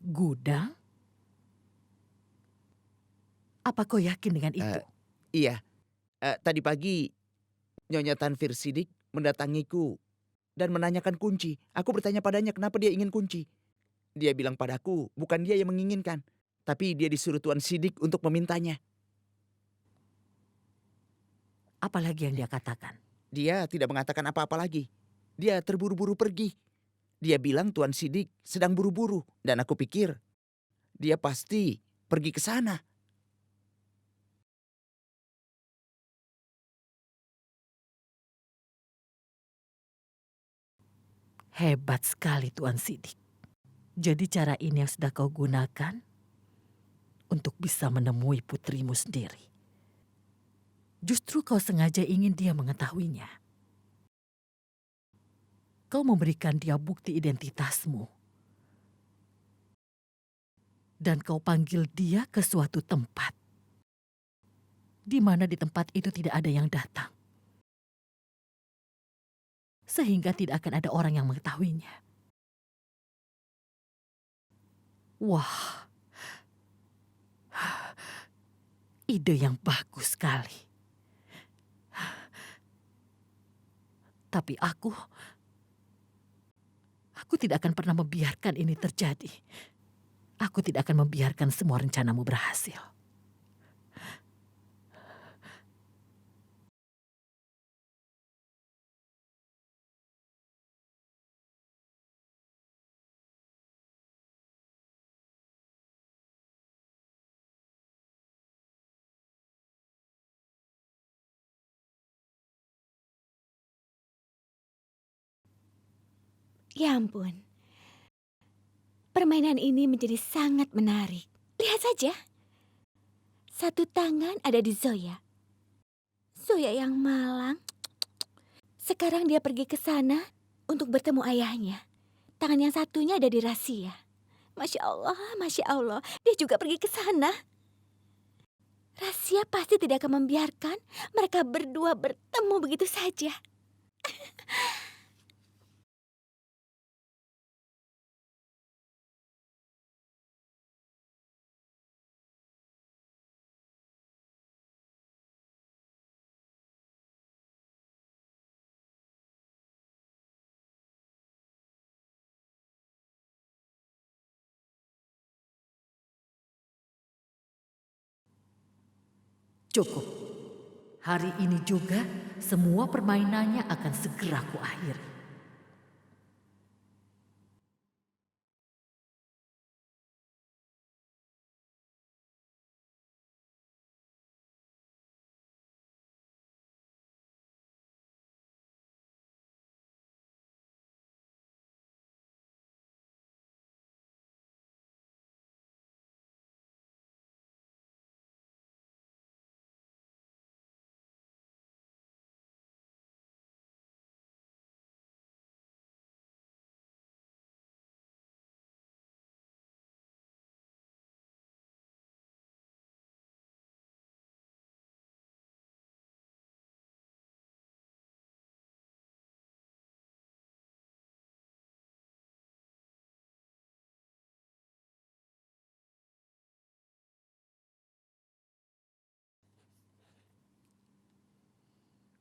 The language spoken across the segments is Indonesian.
Gudang? Apa kau yakin dengan itu? Iya, tadi pagi Nyonya Tanfir Sidik mendatangiku dan menanyakan kunci. Aku bertanya padanya kenapa dia ingin kunci. Dia bilang padaku bukan dia yang menginginkan, tapi dia disuruh Tuan Sidik untuk memintanya. Apalagi yang dia katakan? Dia tidak mengatakan apa-apa lagi. Dia terburu-buru pergi. Dia bilang Tuan Sidik sedang buru-buru dan aku pikir dia pasti pergi ke sana. Hebat sekali Tuan Sidik. Jadi cara ini yang sudah kau gunakan untuk bisa menemui putrimu sendiri. Justru kau sengaja ingin dia mengetahuinya. Kau memberikan dia bukti identitasmu. Dan kau panggil dia ke suatu tempat. Di mana di tempat itu tidak ada yang datang. Sehingga tidak akan ada orang yang mengetahuinya. Wah, ide yang bagus sekali. Tapi aku tidak akan pernah membiarkan ini terjadi. Aku tidak akan membiarkan semua rencanamu berhasil. Ya ampun, permainan ini menjadi sangat menarik. Lihat saja, satu tangan ada di Zoya. Zoya yang malang. Sekarang dia pergi ke sana untuk bertemu ayahnya. Tangan yang satunya ada di Rasia. Masya Allah, dia juga pergi ke sana. Rasia pasti tidak akan membiarkan mereka berdua bertemu begitu saja. Cukup. Hari ini juga semua permainannya akan segera kuakhiri.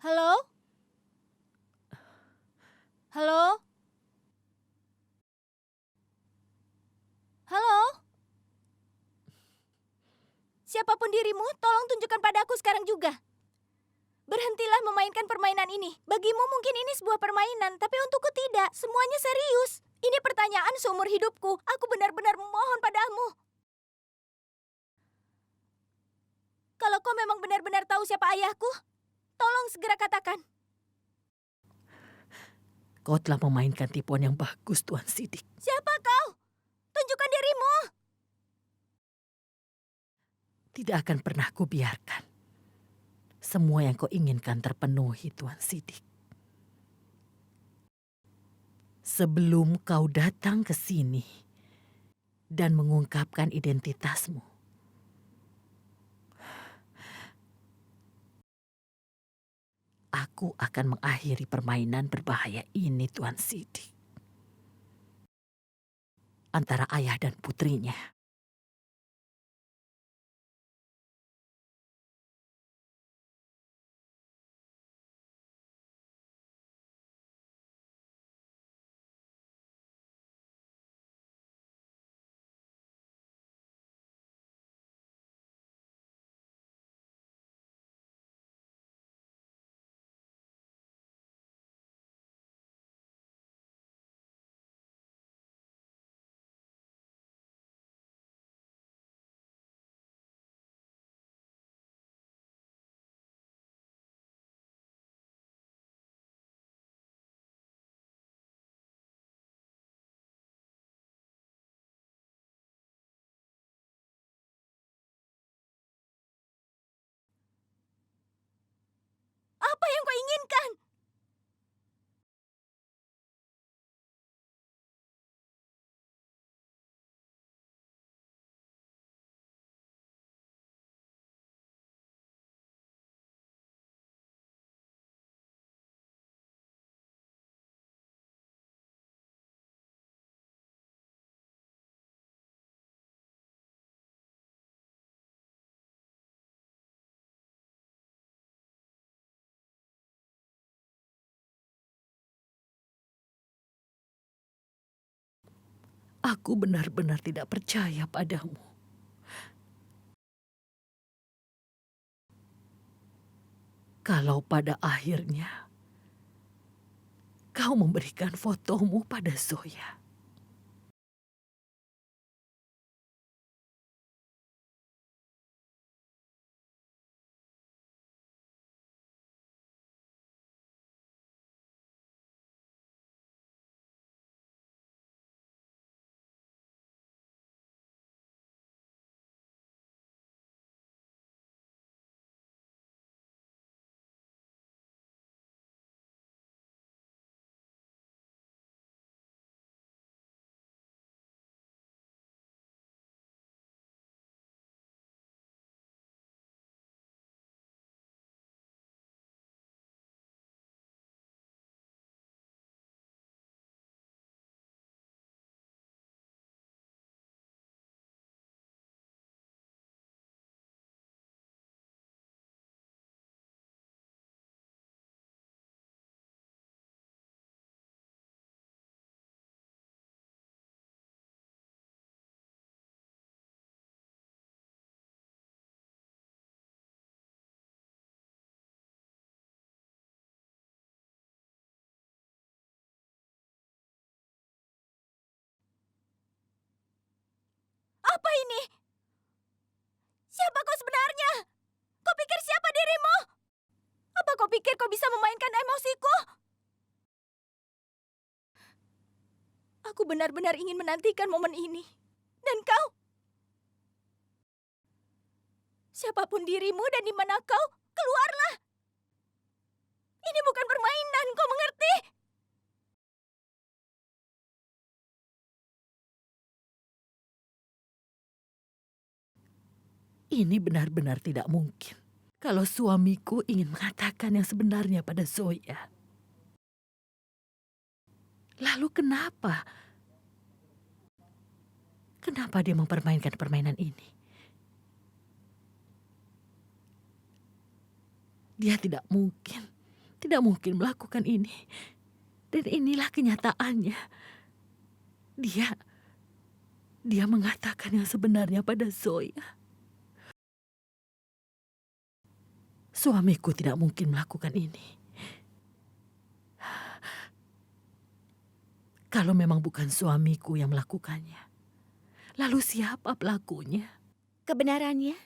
Halo? Halo? Halo? Siapapun dirimu, tolong tunjukkan padaku sekarang juga. Berhentilah memainkan permainan ini. Bagimu mungkin ini sebuah permainan, tapi untukku tidak. Semuanya serius. Ini pertanyaan seumur hidupku. Aku benar-benar memohon padamu. Kalau kau memang benar-benar tahu siapa ayahku, tolong segera katakan. Kau telah memainkan tipuan yang bagus, Tuan Sidik. Siapa kau? Tunjukkan dirimu. Tidak akan pernah kubiarkan semua yang kau inginkan terpenuhi, Tuan Sidik. Sebelum kau datang ke sini dan mengungkapkan identitasmu, aku akan mengakhiri permainan berbahaya ini, Tuan Sidik. antara ayah dan putrinya. Apa yang kau inginkan? Aku benar-benar tidak percaya padamu. Kalau pada akhirnya kau memberikan fotomu pada Zoya. Apa ini? Siapa kau sebenarnya? Kau pikir siapa dirimu? Apa kau pikir kau bisa memainkan emosiku? Aku benar-benar ingin menantikan momen ini. Dan kau? Siapapun dirimu dan di mana kau, keluarlah. Ini bukan permainan, kau mengerti? Ini benar-benar tidak mungkin. Kalau suamiku ingin mengatakan yang sebenarnya pada Zoya. Lalu kenapa? Kenapa dia mempermainkan permainan ini? Dia tidak mungkin melakukan ini. Dan inilah kenyataannya. Dia mengatakan yang sebenarnya pada Zoya. Suamiku tidak mungkin melakukan ini. Kalau memang bukan suamiku yang melakukannya, lalu siapa pelakunya? Kebenarannya,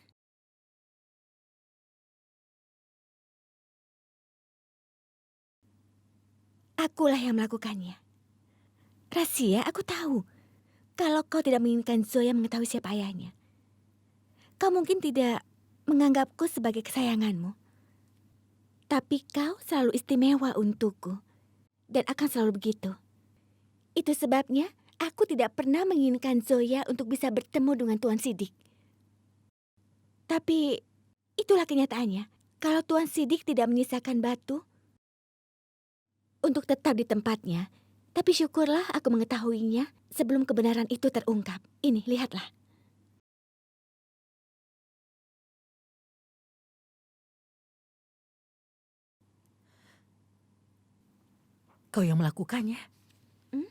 akulah yang melakukannya. Rahasia, aku tahu. Kalau kau tidak menginginkan Zoya mengetahui siapa ayahnya, kau mungkin tidak menganggapku sebagai kesayanganmu. Tapi kau selalu istimewa untukku. Dan akan selalu begitu. Itu sebabnya aku tidak pernah menginginkan Zoya untuk bisa bertemu dengan Tuan Sidik. Tapi itulah kenyataannya. Kalau Tuan Sidik tidak menyisakan batu untuk tetap di tempatnya, Tapi syukurlah aku mengetahuinya sebelum kebenaran itu terungkap. Ini, lihatlah. Kau yang melakukannya. Hmm?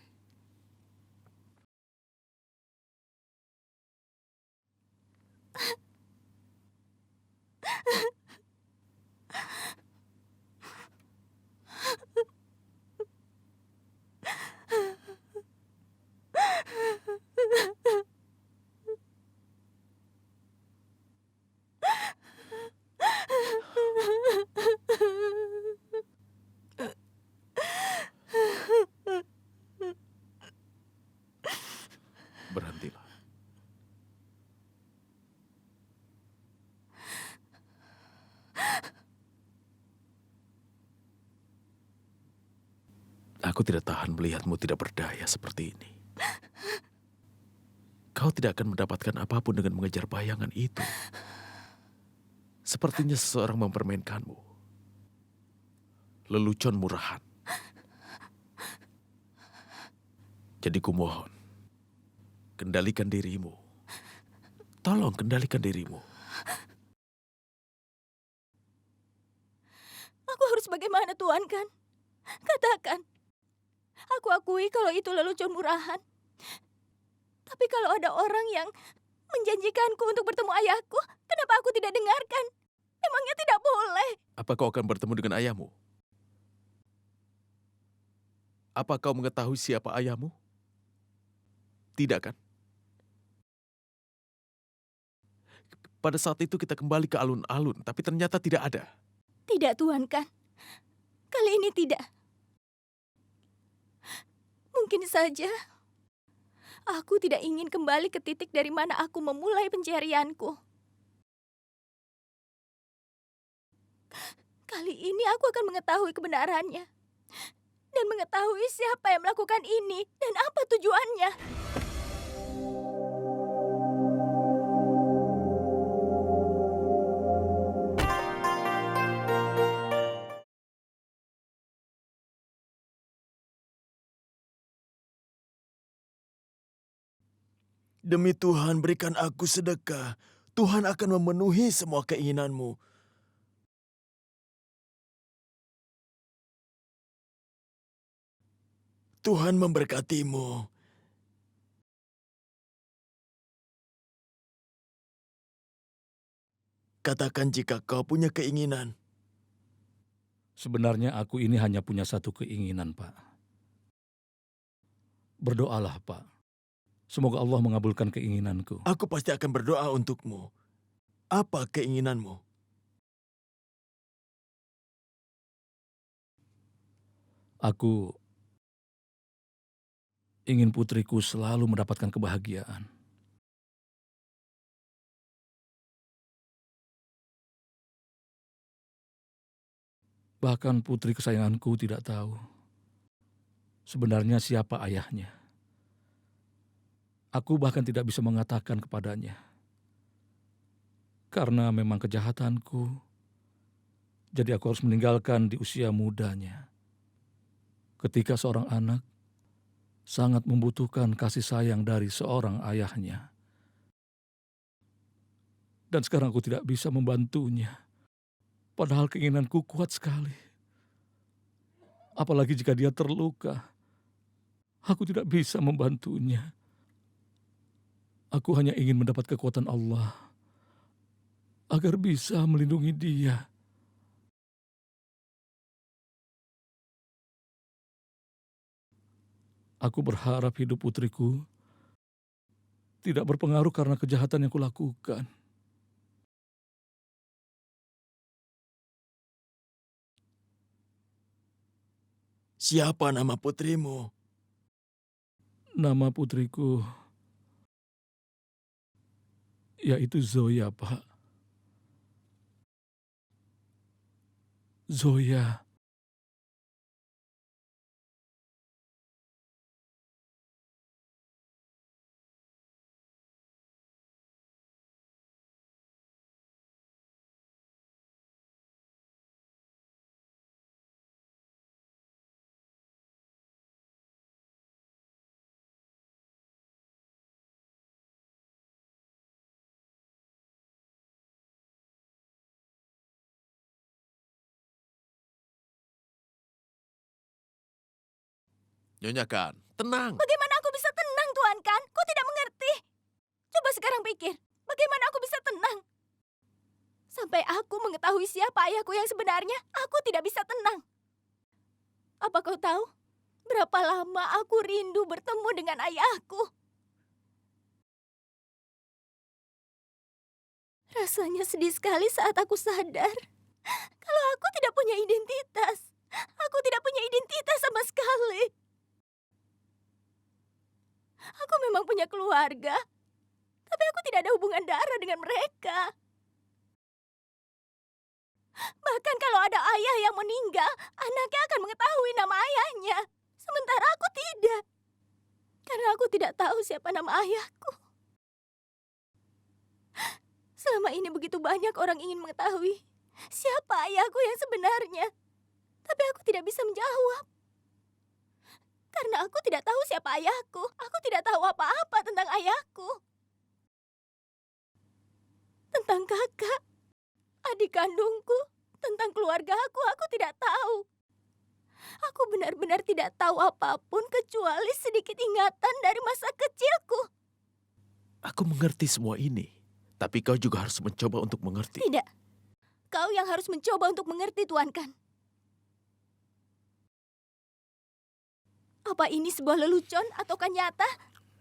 Berhentilah. Aku tidak tahan melihatmu tidak berdaya seperti ini. Kau tidak akan mendapatkan apapun dengan mengejar bayangan itu. Sepertinya seseorang mempermainkanmu. Lelucon murahan. Jadi kumohon, kendalikan dirimu. Tolong kendalikan dirimu. Aku harus bagaimana, Tuan Kan? Katakan. Aku akui kalau itu lelucon murahan. Tapi kalau ada orang yang menjanjikanku untuk bertemu ayahku, kenapa aku tidak dengarkan? Emangnya tidak boleh? Apa kau akan bertemu dengan ayahmu? Apa kau mengetahui siapa ayahmu? Tidak kan? Pada saat itu kita kembali ke alun-alun, tapi ternyata tidak ada. Tidak, Tuan Kan. Kali ini tidak. Mungkin saja aku tidak ingin kembali ke titik dari mana aku memulai pencarianku. Kali ini aku akan mengetahui kebenarannya. Dan mengetahui siapa yang melakukan ini dan apa tujuannya. Demi Tuhan, berikan aku sedekah. Tuhan akan memenuhi semua keinginanmu. Tuhan memberkatimu. Katakan jika kau punya keinginan. Sebenarnya aku ini hanya punya satu keinginan, Pak. Berdoalah, Pak. Semoga Allah mengabulkan keinginanku. Aku pasti akan berdoa untukmu. Apa keinginanmu? Aku ingin putriku selalu mendapatkan kebahagiaan. Bahkan putri kesayanganku tidak tahu sebenarnya siapa ayahnya. Aku bahkan tidak bisa mengatakan kepadanya. Karena memang kejahatanku, jadi aku harus meninggalkan di usia mudanya. Ketika seorang anak sangat membutuhkan kasih sayang dari seorang ayahnya. Dan sekarang aku tidak bisa membantunya. Padahal keinginanku kuat sekali. Apalagi jika dia terluka, aku tidak bisa membantunya. Aku hanya ingin mendapat kekuatan Allah agar bisa melindungi dia. Aku berharap hidup putriku tidak berpengaruh karena kejahatan yang kulakukan. Siapa nama putrimu? Nama putriku yaitu Zoya, Pak. Zoya. Nyonya Kan, tenang. Bagaimana aku bisa tenang, Tuan Kan? Kau tidak mengerti. Coba sekarang pikir, bagaimana aku bisa tenang? Sampai aku mengetahui siapa ayahku yang sebenarnya, aku tidak bisa tenang. Apa kau tahu berapa lama aku rindu bertemu dengan ayahku? Rasanya sedih sekali saat aku sadar kalau aku tidak punya identitas. Aku tidak punya identitas sama sekali. Aku memang punya keluarga, tapi aku tidak ada hubungan darah dengan mereka. Bahkan kalau ada ayah yang meninggal, anaknya akan mengetahui nama ayahnya. Sementara aku tidak. Karena aku tidak tahu siapa nama ayahku. Selama ini begitu banyak orang ingin mengetahui siapa ayahku yang sebenarnya. Tapi aku tidak bisa menjawab. Karena aku tidak tahu siapa ayahku. Aku tidak tahu apa-apa tentang ayahku. Tentang kakak, adik kandungku, tentang keluarga aku tidak tahu. Aku benar-benar tidak tahu apapun kecuali sedikit ingatan dari masa kecilku. Aku mengerti semua ini. Tapi kau juga harus mencoba untuk mengerti. Tidak. Kau yang harus mencoba untuk mengerti, Tuan Kan. Apa ini sebuah lelucon ataukah nyata?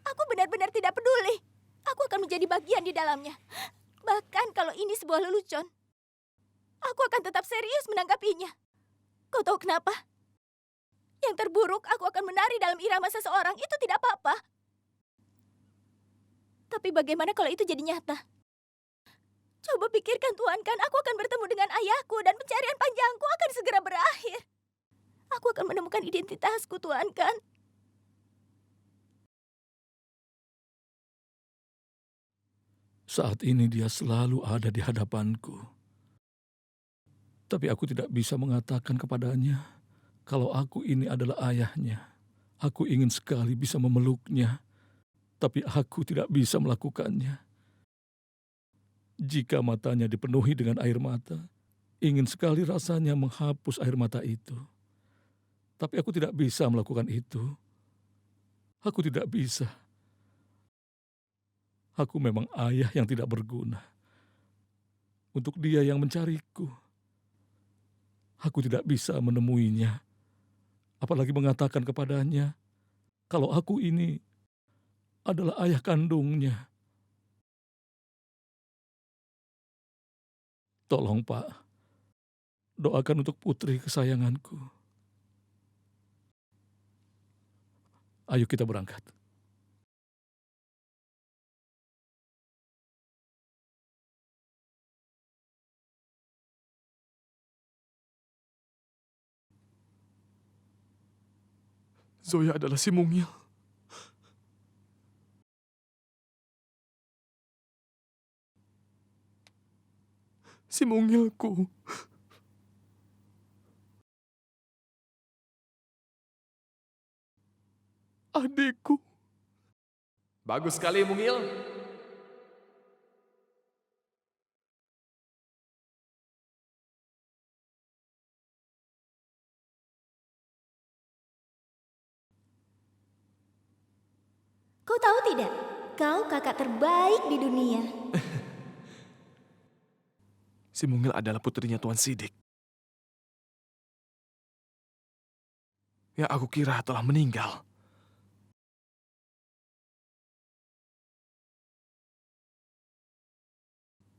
Aku benar-benar tidak peduli. Aku akan menjadi bagian di dalamnya. Bahkan kalau ini sebuah lelucon, aku akan tetap serius menanggapinya. Kau tahu kenapa? Yang terburuk, aku akan menari dalam irama seseorang. Itu tidak apa-apa. Tapi bagaimana kalau itu jadi nyata? Coba pikirkan, Tuan Kan, aku akan bertemu dengan ayahku dan pencarian panjangku akan segera berakhir. Aku akan menemukan identitasku, Tuan Kan. Saat ini dia selalu ada di hadapanku. Tapi aku tidak bisa mengatakan kepadanya kalau aku ini adalah ayahnya. Aku ingin sekali bisa memeluknya, tapi aku tidak bisa melakukannya. Jika matanya dipenuhi dengan air mata, ingin sekali rasanya menghapus air mata itu. Tapi aku tidak bisa melakukan itu. Aku tidak bisa. Aku memang ayah yang tidak berguna. Untuk dia yang mencariku, aku tidak bisa menemuinya. Apalagi mengatakan kepadanya kalau aku ini adalah ayah kandungnya. Tolong Pak, doakan untuk putri kesayanganku. Ayo kita berangkat. Zoya adalah si mungil. Si mungilku. Adikku. Bagus sekali, mungil. Kau tahu tidak? Kau kakak terbaik di dunia. Si mungil adalah putrinya Tuan Sidik. Yang aku kira telah meninggal.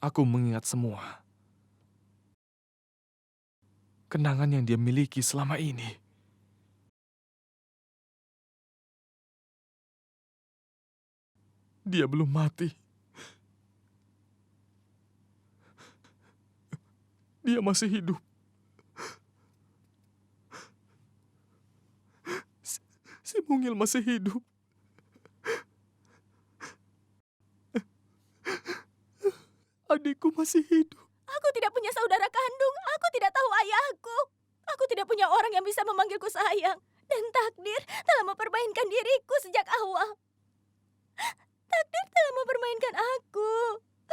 Aku mengingat semua kenangan yang dia miliki selama ini. Dia belum mati. Dia masih hidup. Si mungil masih hidup. Adikku masih hidup. Aku tidak punya saudara kandung. Aku tidak tahu ayahku. Aku tidak punya orang yang bisa memanggilku sayang. Dan takdir telah mempermainkan diriku sejak awal. Takdir telah mempermainkan aku.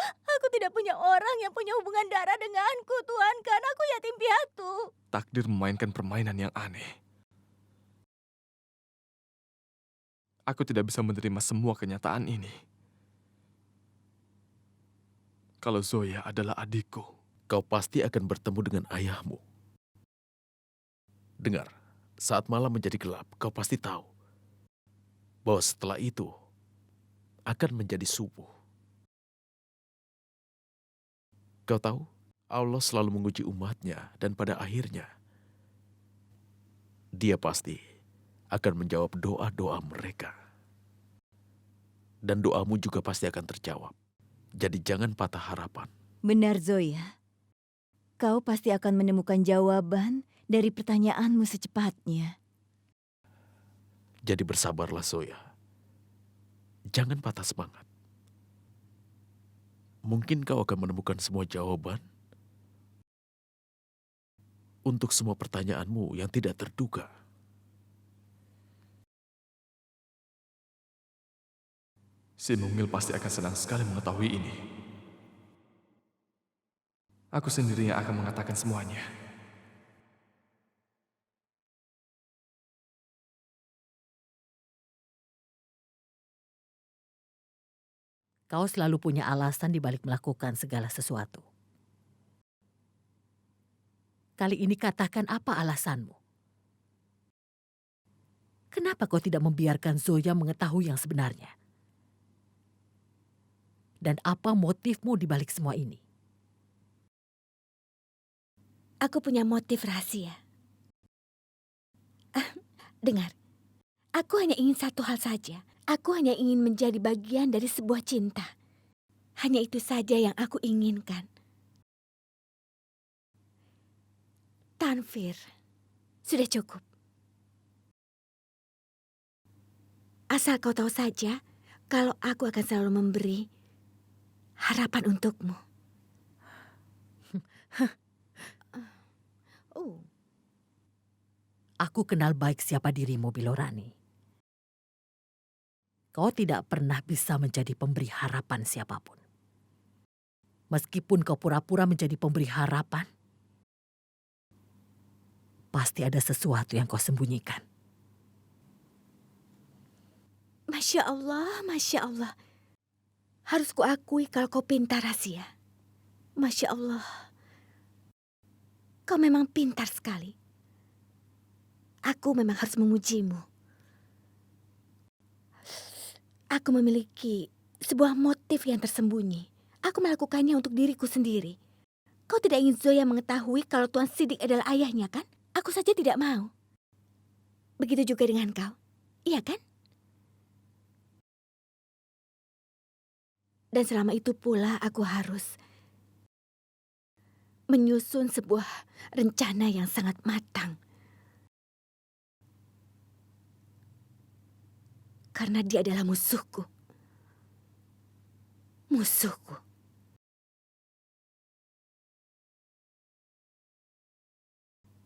Aku tidak punya orang yang punya hubungan darah denganku, Tuan Kan. Aku yatim piatu. Takdir memainkan permainan yang aneh. Aku tidak bisa menerima semua kenyataan ini. Kalau Zoya adalah adikku, Kau pasti akan bertemu dengan ayahmu. Dengar, saat malam menjadi gelap, kau pasti tahu bahwa setelah itu akan menjadi subuh. Kau tahu, Allah selalu menguji umatnya dan pada akhirnya Dia pasti akan menjawab doa-doa mereka. Dan doamu juga pasti akan terjawab. Jadi jangan patah harapan. Benar, Zoya. Kau pasti akan menemukan jawaban dari pertanyaanmu secepatnya. Jadi bersabarlah Zoya. Jangan patah semangat. Mungkin kau akan menemukan semua jawaban untuk semua pertanyaanmu yang tidak terduga. si mungil pasti akan senang sekali mengetahui ini. Aku sendiri yang akan mengatakan semuanya. Kau selalu punya alasan di balik melakukan segala sesuatu. Kali ini katakan apa alasanmu? Kenapa kau tidak membiarkan Zoya mengetahui yang sebenarnya? Dan apa motifmu di balik semua ini? Aku punya motif rahasia. Dengar, aku hanya ingin satu hal saja. Aku hanya ingin menjadi bagian dari sebuah cinta. Hanya itu saja yang aku inginkan. Tanvir, sudah cukup. Asal kau tahu saja, kalau aku akan selalu memberi harapan untukmu. Oh. Aku kenal baik siapa dirimu, Bilorani. Kau tidak pernah bisa menjadi pemberi harapan siapapun. Meskipun kau pura-pura menjadi pemberi harapan, pasti ada sesuatu yang kau sembunyikan. Masya Allah, Masya Allah. Harus kuakui kalau kau pintar rahasia. Masya Allah. Kau memang pintar sekali. Aku memang harus memujimu. Aku memiliki sebuah motif yang tersembunyi. Aku melakukannya untuk diriku sendiri. Kau tidak ingin Zoya mengetahui kalau Tuan Sidik adalah ayahnya, kan? Aku saja tidak mau. Begitu juga dengan kau. Iya kan? Dan selama itu pula aku harus menyusun sebuah rencana yang sangat matang. Karena dia adalah musuhku. Musuhku.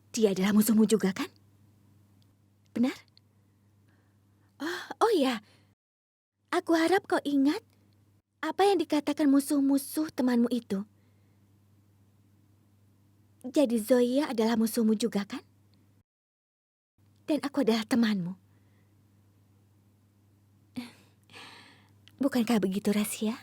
Dia adalah musuhmu juga, kan? Benar? Oh ya, aku harap kau ingat apa yang dikatakan musuh-musuh temanmu itu. Jadi Zoya adalah musuhmu juga, kan? Dan aku adalah temanmu. Bukankah begitu, Rasya?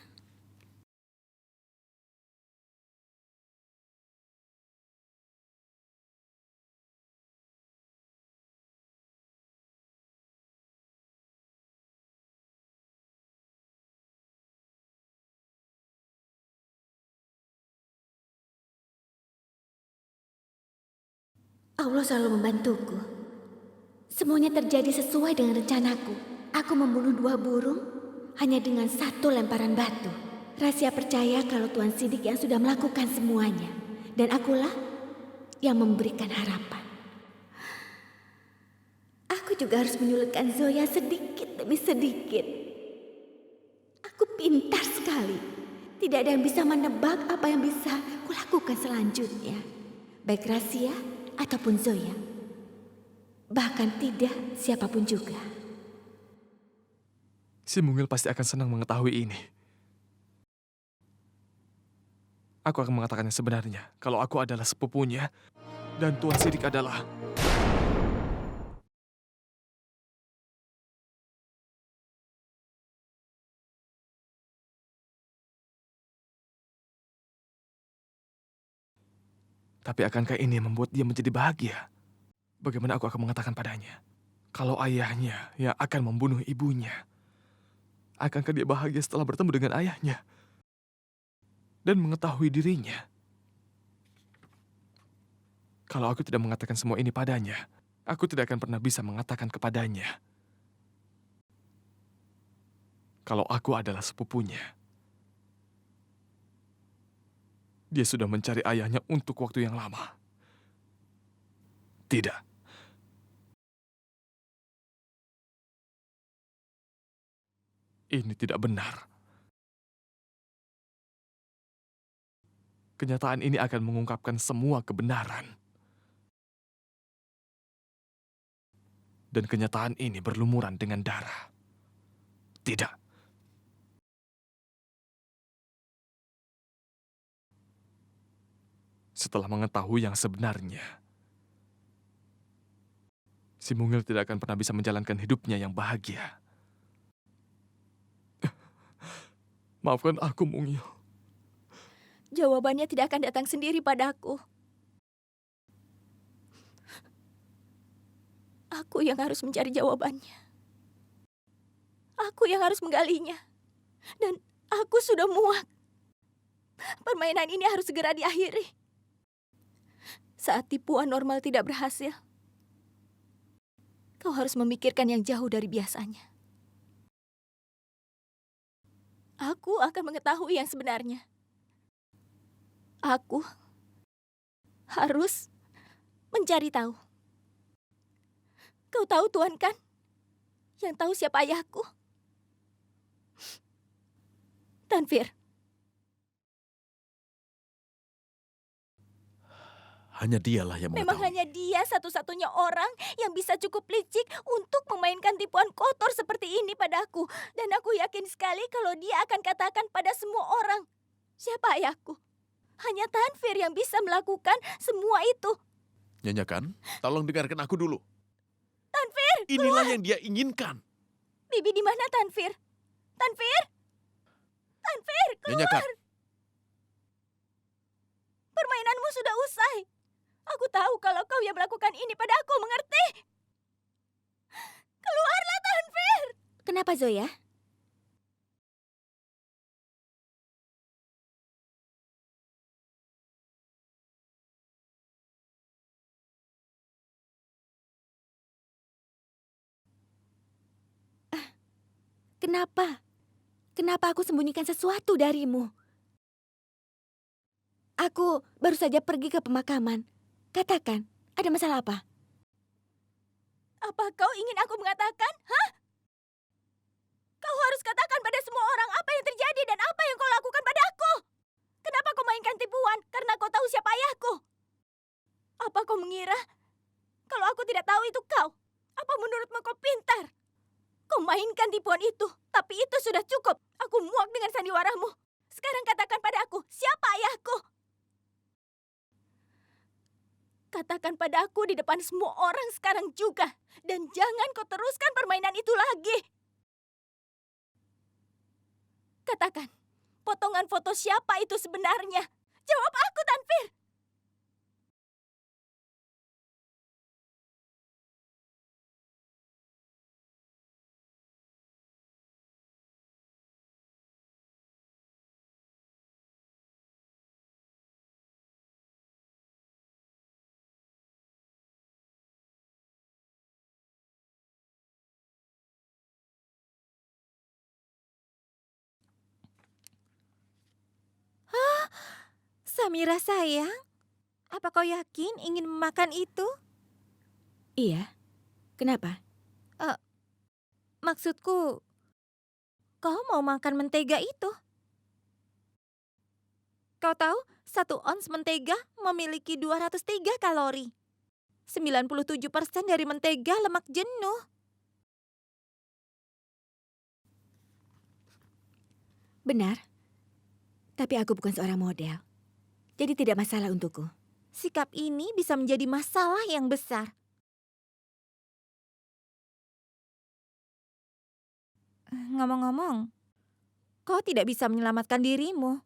Allah selalu membantuku. Semuanya terjadi sesuai dengan rencanaku. Aku membunuh 2 burung hanya dengan 1 lemparan batu. Rasya percaya kalau Tuan Sidik yang sudah melakukan semuanya. Dan akulah yang memberikan harapan. Aku juga harus menyulitkan Zoya sedikit demi sedikit. Aku pintar sekali. Tidak ada yang bisa menebak apa yang bisa kulakukan selanjutnya. Baik Rasya ataupun Zoya. Bahkan tidak siapapun juga. Si mungil pasti akan senang mengetahui ini. Aku akan mengatakannya sebenarnya kalau aku adalah sepupunya dan Tuan Sidik adalah Tapi akankah ini membuat dia menjadi bahagia? Bagaimana aku akan mengatakan padanya? Kalau ayahnya yang akan membunuh ibunya, akankah dia bahagia setelah bertemu dengan ayahnya? Dan mengetahui dirinya? Kalau aku tidak mengatakan semua ini padanya, aku tidak akan pernah bisa mengatakan kepadanya kalau aku adalah sepupunya. Dia sudah mencari ayahnya untuk waktu yang lama. Tidak. Ini tidak benar. Kenyataan ini akan mengungkapkan semua kebenaran. Dan kenyataan ini berlumuran dengan darah. Tidak. Setelah mengetahui yang sebenarnya, si mungil tidak akan pernah bisa menjalankan hidupnya yang bahagia. Maafkan aku, Mungil. Jawabannya tidak akan datang sendiri padaku. Aku yang harus mencari jawabannya. Aku yang harus menggalinya. Dan aku sudah muak. Permainan ini harus segera diakhiri. Saat tipuan normal tidak berhasil, kau harus memikirkan yang jauh dari biasanya. Aku akan mengetahui yang sebenarnya. Aku harus mencari tahu. Kau tahu Tuan kan? Yang tahu siapa ayahku? Tanvir. Hanya dialah yang Memang mengetahui. hanya dia satu-satunya orang yang bisa cukup licik untuk memainkan tipuan kotor seperti ini padaku. Dan aku yakin sekali kalau dia akan katakan pada semua orang, siapa ayahku? Hanya Tanvir yang bisa melakukan semua itu. Nyonya Kan, tolong dengarkan aku dulu. Tanvir, Inilah yang dia inginkan. Bibi di mana Tanvir? Tanvir? Tanvir, Nyonya Kan, permainanmu sudah usai. Aku tahu kalau kau yang melakukan ini padaku, mengerti? Keluarlah, Tanvir! Kenapa, Zoya? Kenapa? Kenapa aku sembunyikan sesuatu darimu? Aku baru saja pergi ke pemakaman. Katakan, ada masalah apa? Apa kau ingin aku mengatakan? Hah? Kau harus katakan pada semua orang apa yang terjadi dan apa yang kau lakukan padaku. Kenapa kau mainkan tipuan? Karena kau tahu siapa ayahku. Apa kau mengira kalau aku tidak tahu itu kau? Apa menurutmu kau pintar? Kau mainkan tipuan itu, tapi itu sudah cukup. Aku muak dengan sandiwaramu. Sekarang katakan padaku, siapa ayahku? Katakan padaku di depan semua orang sekarang juga. Dan jangan kau teruskan permainan itu lagi. Katakan, potongan foto siapa itu sebenarnya? Jawab aku, Tanvir. Samira sayang, apa kau yakin ingin memakan itu? Iya. Kenapa? Maksudku, kau mau makan mentega itu? Kau tahu, 1 ons mentega memiliki 203 kalori. 97% dari mentega lemak jenuh. Benar. Tapi aku bukan seorang model. Jadi tidak masalah untukku. Sikap ini bisa menjadi masalah yang besar. Ngomong-ngomong, kau tidak bisa menyelamatkan dirimu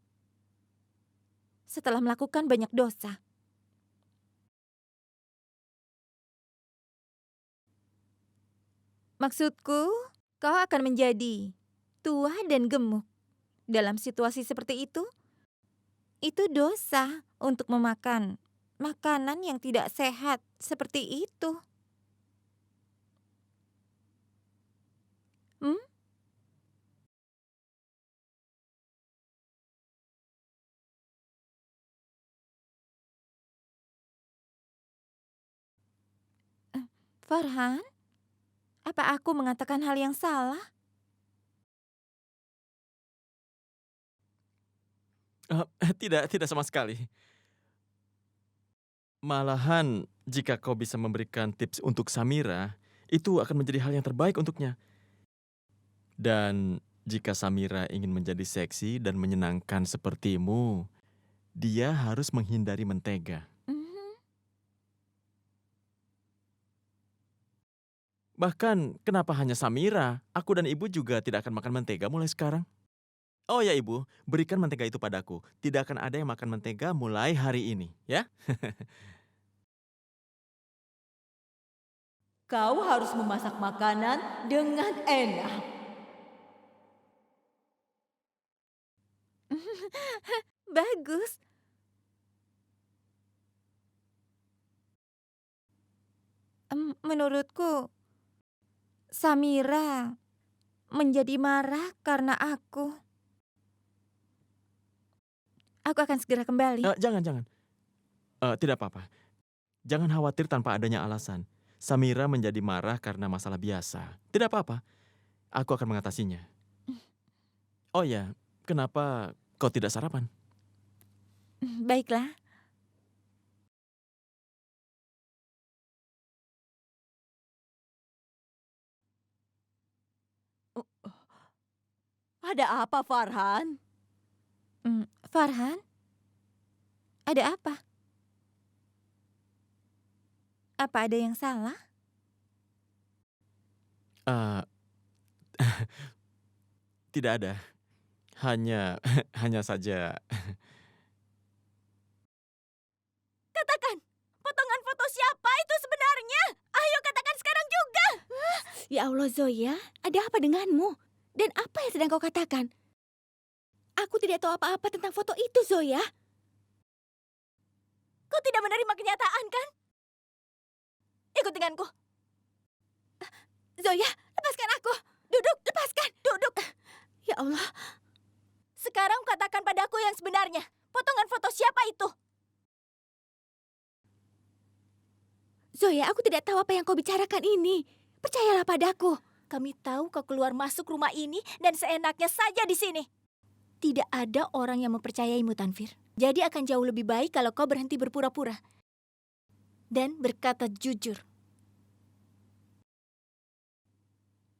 setelah melakukan banyak dosa. Maksudku, kau akan menjadi tua dan gemuk. Dalam situasi seperti itu dosa untuk memakan makanan yang tidak sehat seperti itu. Hmm? Farhan, apa aku mengatakan hal yang salah? Tidak sama sekali. Malahan, jika kau bisa memberikan tips untuk Samira, itu akan menjadi hal yang terbaik untuknya. Dan jika Samira ingin menjadi seksi dan menyenangkan sepertimu, dia harus menghindari mentega. Mhm. Bahkan, kenapa hanya Samira? Aku dan ibu juga tidak akan makan mentega mulai sekarang. Oh ya ibu, berikan mentega itu padaku. Tidak akan ada yang makan mentega mulai hari ini, ya? Kau harus memasak makanan dengan enak. Bagus. Menurutku, Samira menjadi marah karena aku. Aku akan segera kembali. Jangan. Tidak apa-apa. Jangan khawatir tanpa adanya alasan. Samira menjadi marah karena masalah biasa. Tidak apa-apa. Aku akan mengatasinya. Oh ya, kenapa kau tidak sarapan? Baiklah. Ada apa, Farhan? Farhan, ada apa? Apa ada yang salah? Eh, Tidak ada. Hanya hanya saja. Katakan, potongan foto siapa itu sebenarnya? Ayo katakan sekarang juga. Ya Allah Zoya, ada apa denganmu? Dan apa yang sedang kau katakan? Aku tidak tahu apa-apa tentang foto itu, Zoya. Kau tidak menerima kenyataan, kan? Ikut denganku. Zoya, lepaskan aku. Duduk, lepaskan. Duduk. Ya Allah. Sekarang katakan padaku yang sebenarnya. Potongan foto siapa itu? Zoya, aku tidak tahu apa yang kau bicarakan ini. Percayalah padaku. Kami tahu kau keluar masuk rumah ini dan seenaknya saja di sini. Tidak ada orang yang mempercayaimu, Tanvir. Jadi akan jauh lebih baik kalau kau berhenti berpura-pura. Dan berkata jujur.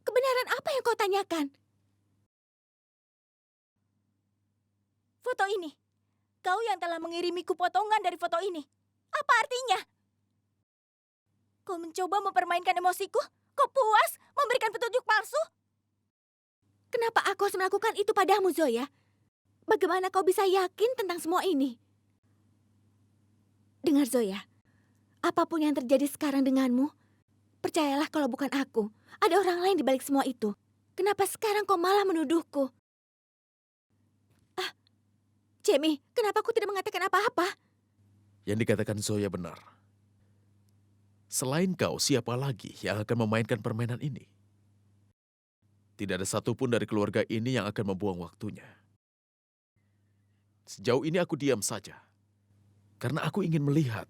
Kebenaran apa yang kau tanyakan? Foto ini. Kau yang telah mengirimiku potongan dari foto ini. Apa artinya? Kau mencoba mempermainkan emosiku? Kau puas memberikan petunjuk palsu? Kenapa aku harus melakukan itu padamu, Zoya? Bagaimana kau bisa yakin tentang semua ini? Dengar, Zoya. Apapun yang terjadi sekarang denganmu, percayalah kalau bukan aku. Ada orang lain di balik semua itu. Kenapa sekarang kau malah menuduhku? Jamie, kenapa aku tidak mengatakan apa-apa? Yang dikatakan Zoya benar. Selain kau, siapa lagi yang akan memainkan permainan ini? Tidak ada satupun dari keluarga ini yang akan membuang waktunya. Sejauh ini aku diam saja. Karena aku ingin melihat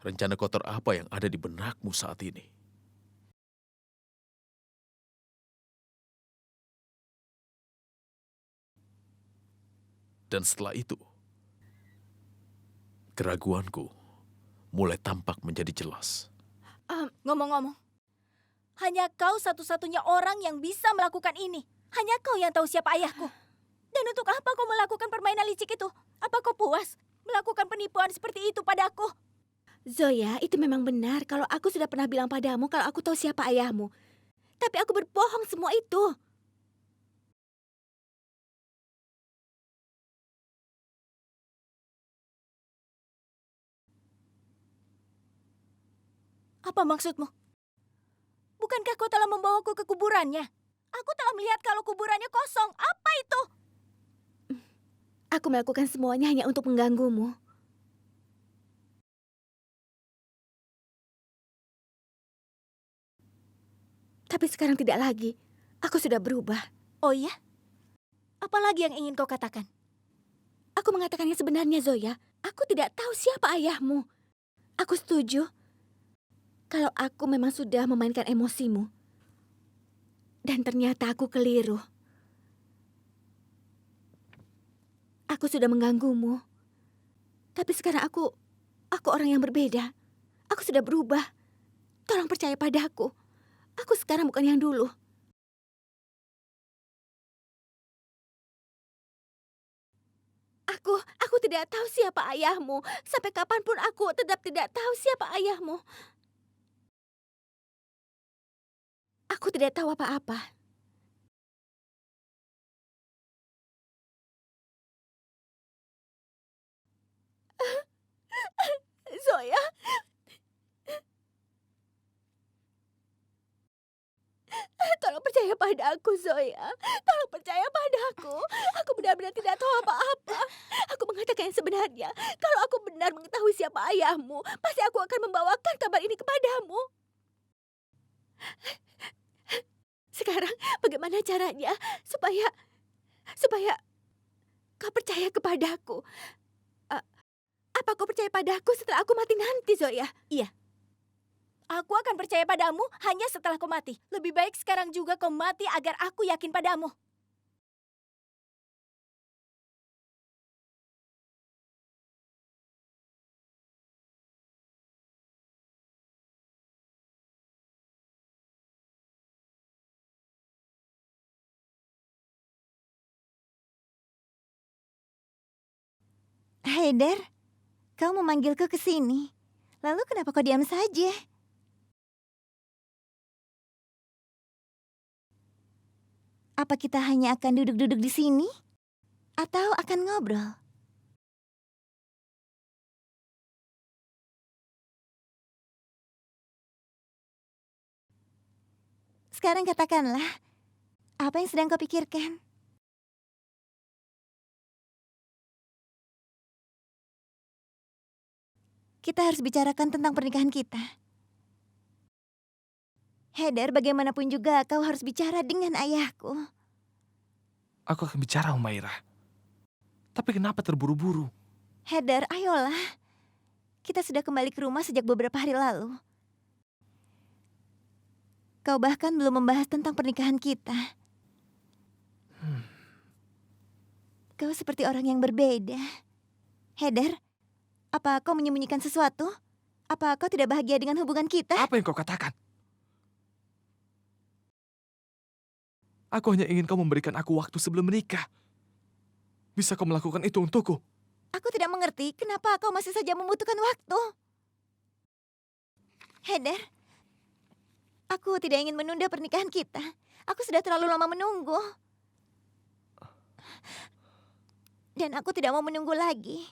rencana kotor apa yang ada di benakmu saat ini. Dan setelah itu, keraguanku mulai tampak menjadi jelas. Ngomong-ngomong, hanya kau satu-satunya orang yang bisa melakukan ini. Hanya kau yang tahu siapa ayahku. Dan untuk apa kau melakukan permainan licik itu? Apa kau puas melakukan penipuan seperti itu padaku? Zoya, itu memang benar kalau aku sudah pernah bilang padamu kalau aku tahu siapa ayahmu. Tapi aku berbohong semua itu. Apa maksudmu? Bukankah kau telah membawaku ke kuburannya? Aku telah melihat kalau kuburannya kosong. Apa itu? Aku melakukan semuanya hanya untuk mengganggumu. Tapi sekarang tidak lagi. Aku sudah berubah. Oh iya? Apalagi yang ingin kau katakan? Aku mengatakan yang sebenarnya, Zoya. Aku tidak tahu siapa ayahmu. Aku setuju kalau aku memang sudah memainkan emosimu. Dan ternyata aku keliru. Aku sudah mengganggumu. Tapi sekarang aku orang yang berbeda. Aku sudah berubah. Tolong percaya padaku. Aku sekarang bukan yang dulu. Aku tidak tahu siapa ayahmu. Sampai kapanpun aku tetap tidak tahu siapa ayahmu. Aku tidak tahu apa-apa. Zoya, tolong percaya pada aku, Zoya. Tolong percaya pada aku. Aku benar-benar tidak tahu apa-apa. Aku mengatakan yang sebenarnya. Kalau aku benar mengetahui siapa ayahmu, pasti aku akan membawakan kabar ini kepadamu. Sekarang bagaimana caranya supaya kau percaya kepadaku? Apa kau percaya padaku setelah aku mati nanti, Zoya? Iya. Aku akan percaya padamu hanya setelah kau mati. Lebih baik sekarang juga kau mati agar aku yakin padamu. Haidar, kau memanggilku ke sini. Lalu kenapa kau diam saja? Apa kita hanya akan duduk-duduk di sini? Atau akan ngobrol? Sekarang katakanlah, apa yang sedang kau pikirkan? Kita harus bicarakan tentang pernikahan kita. Haidar, bagaimanapun juga kau harus bicara dengan ayahku. Aku akan bicara, Humairah. Tapi kenapa terburu-buru? Haidar, ayolah. Kita sudah kembali ke rumah sejak beberapa hari lalu. Kau bahkan belum membahas tentang pernikahan kita. Kau seperti orang yang berbeda. Haidar, apa kau menyembunyikan sesuatu? Apa kau tidak bahagia dengan hubungan kita? Apa yang kau katakan? Aku hanya ingin kau memberikan aku waktu sebelum menikah. Bisa kau melakukan itu untukku? Aku tidak mengerti kenapa kau masih saja membutuhkan waktu. Haidar, aku tidak ingin menunda pernikahan kita. Aku sudah terlalu lama menunggu. Dan aku tidak mau menunggu lagi.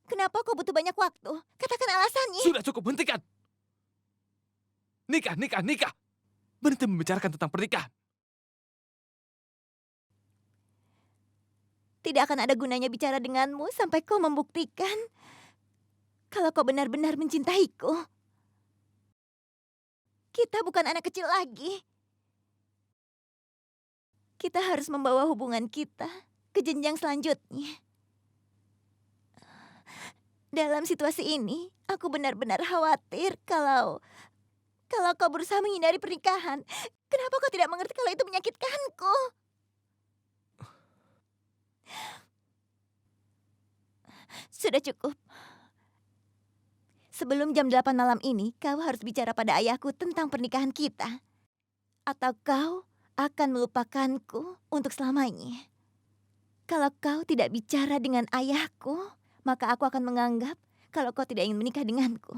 Kenapa kau butuh banyak waktu? Katakan alasannya. Sudah cukup, hentikan! Nikah, nikah, nikah! Berhenti membicarakan tentang pernikahan. Tidak akan ada gunanya bicara denganmu sampai kau membuktikan kalau kau benar-benar mencintaiku. Kita bukan anak kecil lagi. Kita harus membawa hubungan kita ke jenjang selanjutnya. Dalam situasi ini, aku benar-benar khawatir kalau kau berusaha menghindari pernikahan. Kenapa kau tidak mengerti kalau itu menyakitkanku? Sudah cukup. Sebelum jam 8 malam ini, kau harus bicara pada ayahku tentang pernikahan kita. Atau kau akan melupakanku untuk selamanya. Kalau kau tidak bicara dengan ayahku, maka aku akan menganggap kalau kau tidak ingin menikah denganku.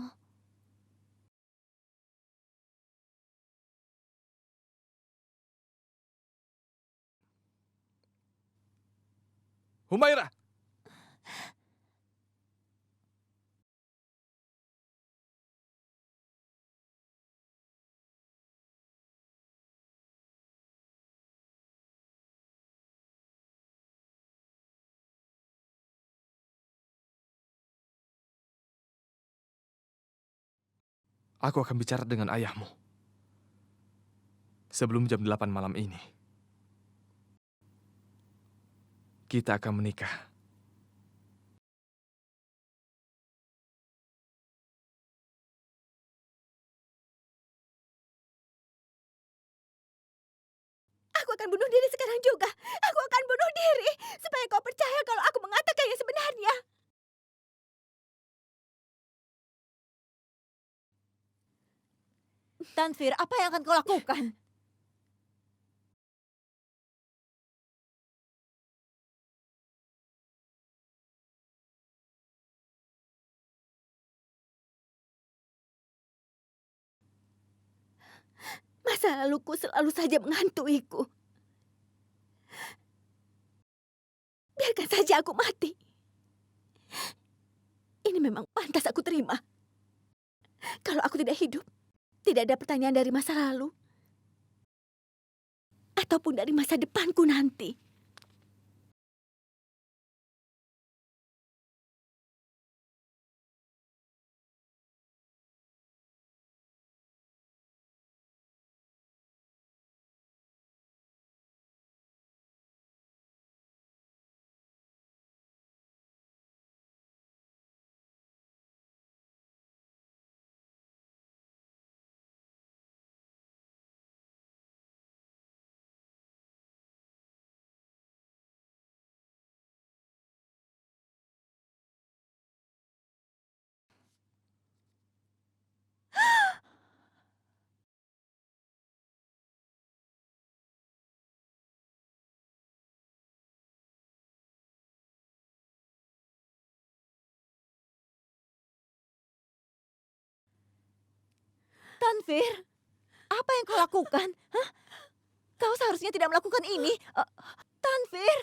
Humairah! Aku akan bicara dengan ayahmu. Sebelum jam 8 malam ini. Kita akan menikah. Aku akan bunuh diri sekarang juga. Aku akan bunuh diri supaya kau percaya kalau aku mengatakan yang sebenarnya. Tanvir, apa yang akan kau lakukan? Masa laluku selalu saja menghantuiku. Biarkan saja aku mati. Ini memang pantas aku terima. Kalau aku tidak hidup, tidak ada pertanyaan dari masa lalu. Ataupun dari masa depanku nanti. Tanvir, apa yang kau lakukan? Hah? Kau seharusnya tidak melakukan ini. Tanvir.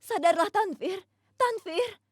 Sadarlah Tanvir. Tanvir.